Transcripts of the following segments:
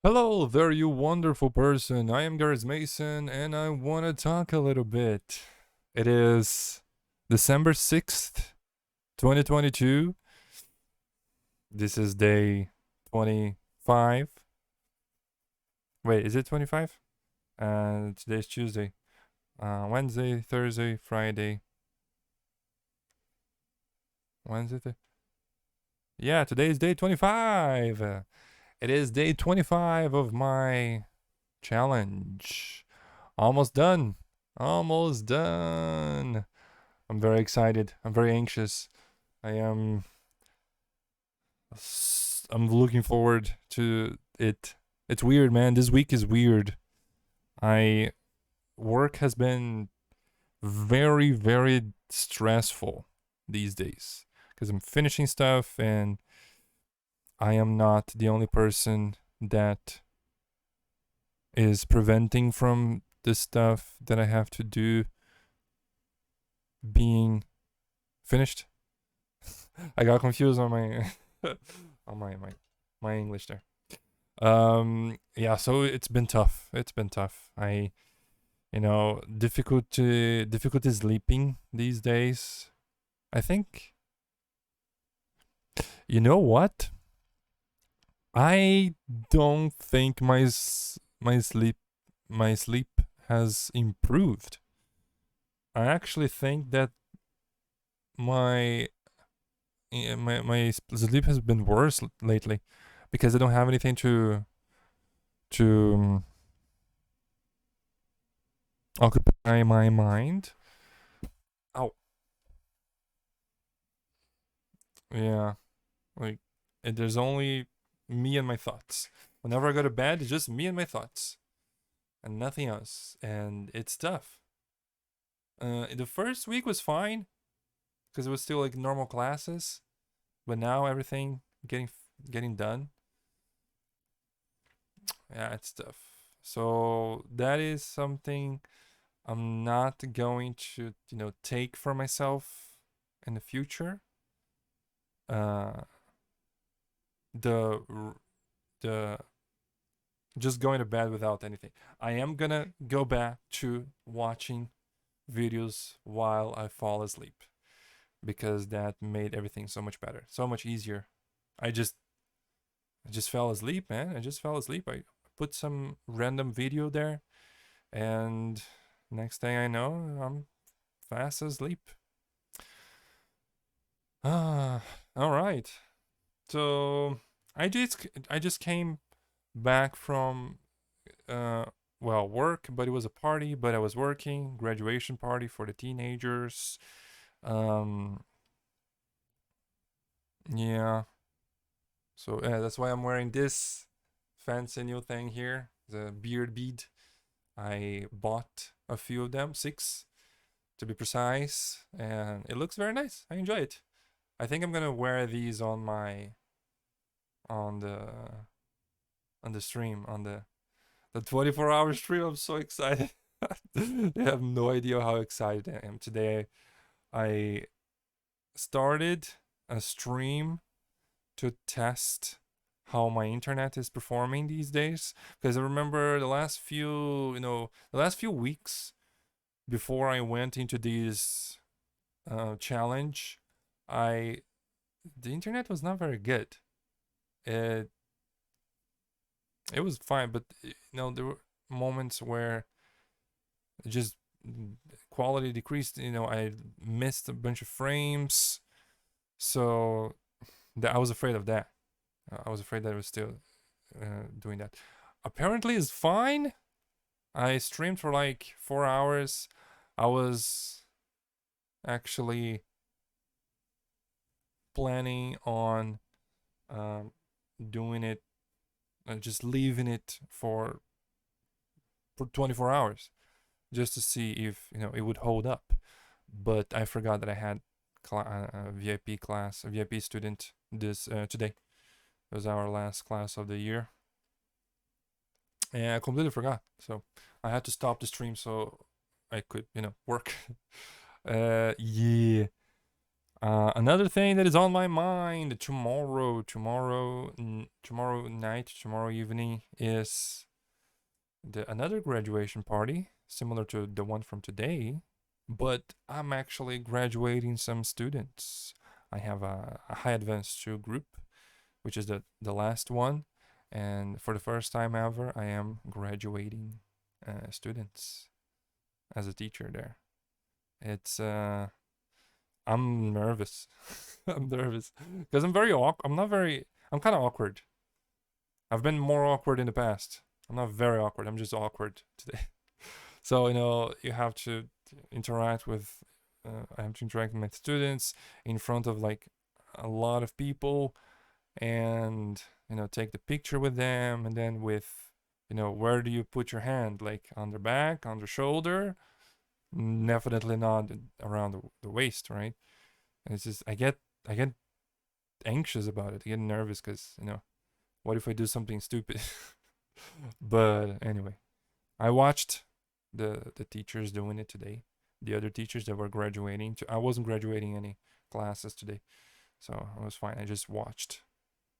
Hello there, you wonderful person. I am Gareth Mason, and I want to talk a little bit. It is December 6th, 2022. This is day 25. Wait, is it 25? And today's Tuesday. Wednesday, Thursday, Friday. Wednesday? Yeah, today is day 25. It is day 25 of my challenge. Almost done. Almost done. I'm very excited. I'm very anxious. I am. I'm looking forward to it. It's weird, man. This week is weird. I Work has been very, very stressful these days because I'm finishing stuff and I am not the only person that is preventing from the stuff that I have to do being finished. I got confused on my on my English there. Yeah, so it's been tough. It's been tough. Difficulty sleeping these days. I think you know what? I don't think my sleep has improved. I actually think that my my sleep has been worse lately because I don't have anything to occupy my mind. Oh, yeah, like there's only me and my thoughts. Whenever I go to bed, it's just me and my thoughts and nothing else, and it's tough. The first week was fine because it was still like normal classes, but now everything getting done. Yeah, it's tough. So that is something I'm not going to, take for myself in the future. Uh, the the just going to bed without anything. I am gonna go back to watching videos while I fall asleep because that made everything so much better, so much easier. I just I just fell asleep, man. I just fell asleep. I put some random video there, and next thing I know, I'm fast asleep. Ah, all right. So I just came back from uh work, but it was a party, but I was working, graduation party for the teenagers. Um yeah. So that's why I'm wearing this fancy new thing here, the beard bead. I bought a few of them, 6 to be precise, and it looks very nice. I enjoy it. I think I'm going to wear these on the on the stream, on the 24-hour stream. I'm so excited. They have no idea how excited I am. Today I started a stream to test how my internet is performing these days because I remember the last few weeks before I went into this challenge, I the internet was not very good. It it was fine, but there were moments where just quality decreased. I missed a bunch of frames, so I was afraid of that. I was afraid that it was still doing that. Apparently, it's fine. I streamed for like 4 hours. I was actually planning on um, doing it, just leaving it for 24 hours, just to see if it would hold up. But I forgot that I had a VIP class, a VIP student this today. It was our last class of the year, and I completely forgot. So I had to stop the stream so I could work. Yeah, Another thing that is on my mind tomorrow night, tomorrow evening is another graduation party similar to the one from today, but I'm actually graduating some students. I have a high advanced 2 group, which is the last one, and for the first time ever, I am graduating students as a teacher there. It's I'm nervous. I'm nervous because I'm kind of awkward. I've been more awkward in the past. I'm not very awkward. I'm just awkward today. So you have to interact with. I have to interact with my students in front of like a lot of people, and take the picture with them, and then with where do you put your hand, like on their back, on their shoulder, definitely not around the waist, right? And it's just I get anxious about it. I get nervous because what if I do something stupid? But anyway, I watched the teachers doing it today. The other teachers that were graduating. I wasn't graduating any classes today, so it was fine. I just watched.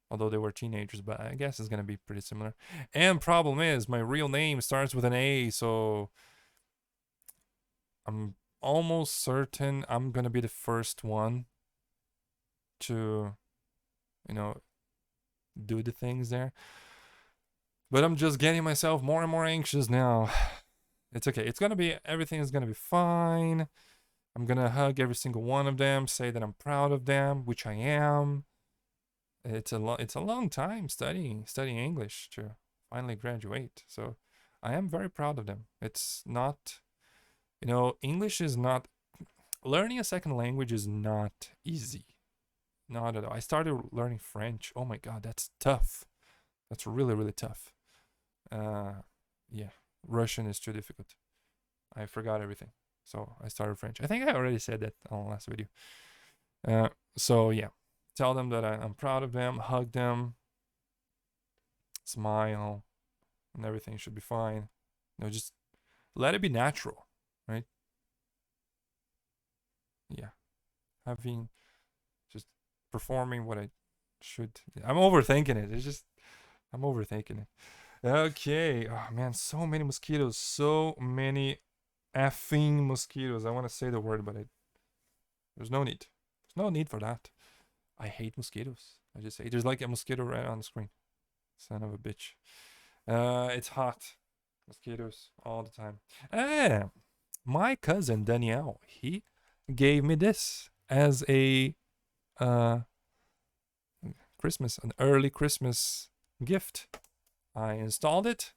Although they were teenagers, but I guess it's gonna be pretty similar. And problem is, my real name starts with an A, so I'm almost certain I'm gonna be the first one to, do the things there. But I'm just getting myself more and more anxious now. It's okay. Everything is gonna be fine. I'm gonna hug every single one of them, say that I'm proud of them, which I am. It's a long time studying English to finally graduate. So I am very proud of them. It's not, English is not, learning a second language is not easy. Not at all. I started learning French. Oh my God, that's tough. That's really, really tough. Yeah, Russian is too difficult. I forgot everything. So I started French. I think I already said that on the last video. So yeah, tell them that I'm proud of them, hug them, smile, and everything should be fine. Just let it be natural, right? Yeah, just performing what I should. I'm overthinking it. I'm overthinking it. Okay. Oh man, so many mosquitoes. So many effing mosquitoes. I want to say the word, but there's no need. There's no need for that. I hate mosquitoes. I just hate. There's like a mosquito right on the screen. Son of a bitch. It's hot. Mosquitoes all the time. My cousin Danielle, he gave me this as a an early Christmas gift. I installed it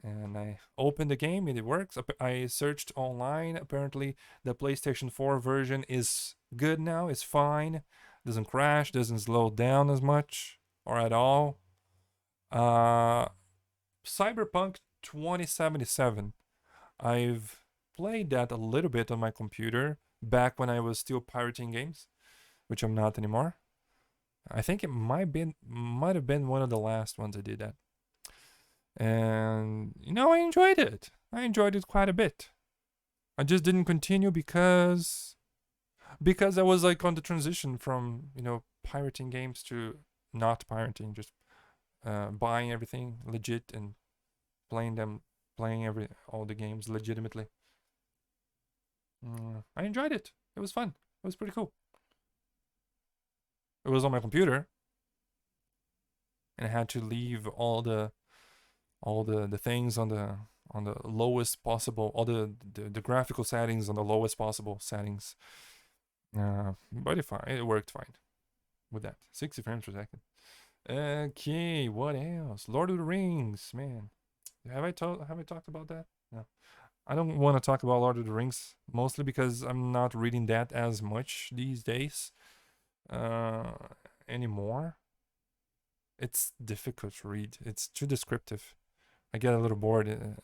and I opened the game and it works. I searched online. Apparently, the PlayStation 4 version is good now. It's fine. Doesn't crash, doesn't slow down as much or at all. Cyberpunk 2077. I've played that a little bit on my computer back when I was still pirating games, which I'm not anymore. I think it might have been one of the last ones I did that. And I enjoyed it. I enjoyed it quite a bit. I just didn't continue because I was like on the transition from pirating games to not pirating, just buying everything legit and playing all the games legitimately. I enjoyed it. It was fun. It was pretty cool. It was on my computer, and I had to leave all the things on the lowest possible, all the graphical settings on the lowest possible settings. But it worked fine with that. 60 frames per second. Okay, what else? Lord of the Rings, man. Have I talked about that? No. I don't want to talk about Lord of the Rings, mostly because I'm not reading that as much these days anymore. It's difficult to read. It's too descriptive. I get a little bored.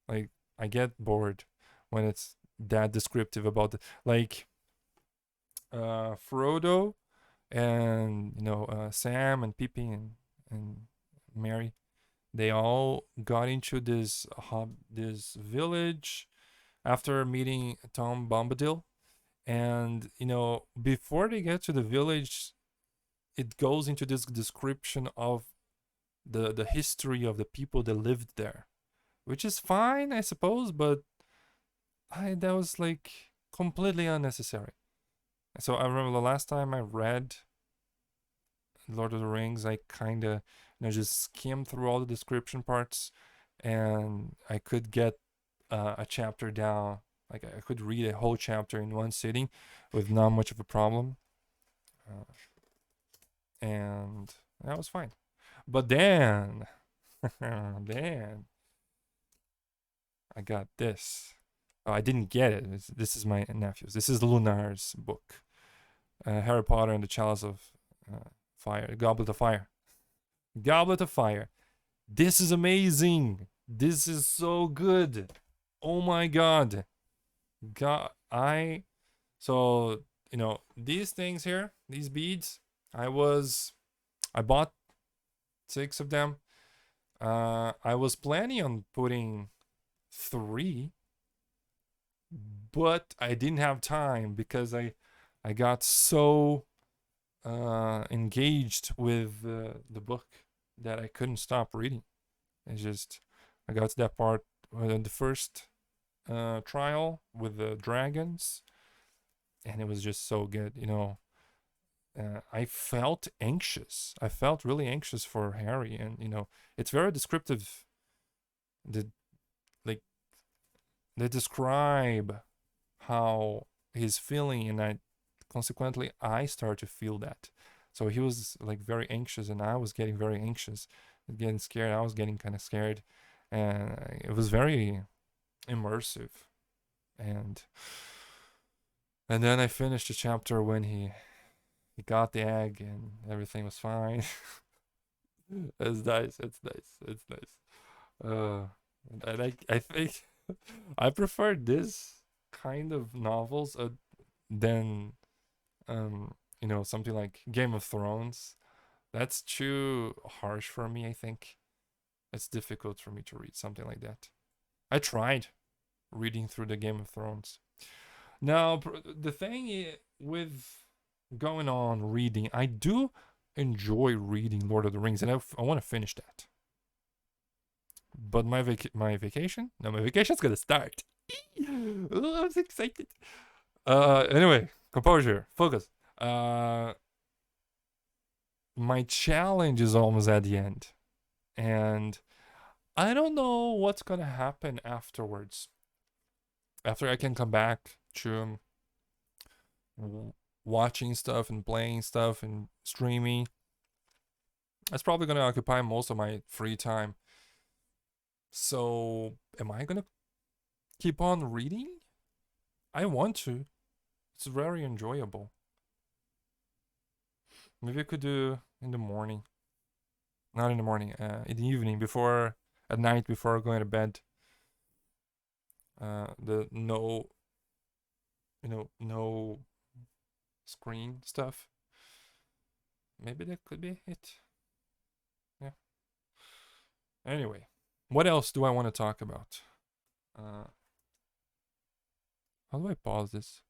I get bored when it's that descriptive about Frodo and Sam and Pippi and Mary. They all got into this village after meeting Tom Bombadil, And you know, before they get to the village, it goes into this description of the history of the people that lived there, which is fine, I suppose, but that was like completely unnecessary. So I remember the last time I read Lord of the Rings, I kind of, just skimmed through all the description parts, and I could get a chapter down. Like I could read a whole chapter in one sitting with not much of a problem, uh, and that was fine. But then, then I got this. Oh, I didn't get it. This is my nephew's. This is Lunar's book, Harry Potter and the Chalice of Fire, Goblet of Fire. Goblet of Fire. This is amazing. This is so good. Oh my god. So, these things here, these beads, I bought 6 of them. I was planning on putting 3, but I didn't have time because I got so engaged with the book that I couldn't stop reading. I got to that part, the first trial with the dragons, and it was just so good. I felt anxious. I felt really anxious for Harry, and it's very descriptive. They describe how he's feeling, and consequently I start to feel that. So he was like very anxious, and I was getting very anxious, getting scared. I was getting kind of scared, and it was very immersive. And then I finished the chapter when he got the egg and everything was fine. It's nice. It's nice. It's nice. I think I prefer this kind of novels than something like Game of Thrones. That's too harsh for me, I think. It's difficult for me to read something like that. I tried reading through the Game of Thrones. Now, the thing with going on reading, I do enjoy reading Lord of the Rings, and I want to finish that. But my vacation's gonna start. Oh, I'm so excited. Anyway, composure, focus. My challenge is almost at the end, and I don't know what's gonna happen afterwards. After I can come back to watching stuff and playing stuff and streaming, that's probably gonna occupy most of my free time. So, am I gonna keep on reading? I want to. It's very enjoyable. Maybe I could do in the morning. Not in the morning, in the evening, at night before going to bed. The no screen stuff. Maybe that could be it. Yeah. Anyway, what else do I want to talk about? How do I pause this?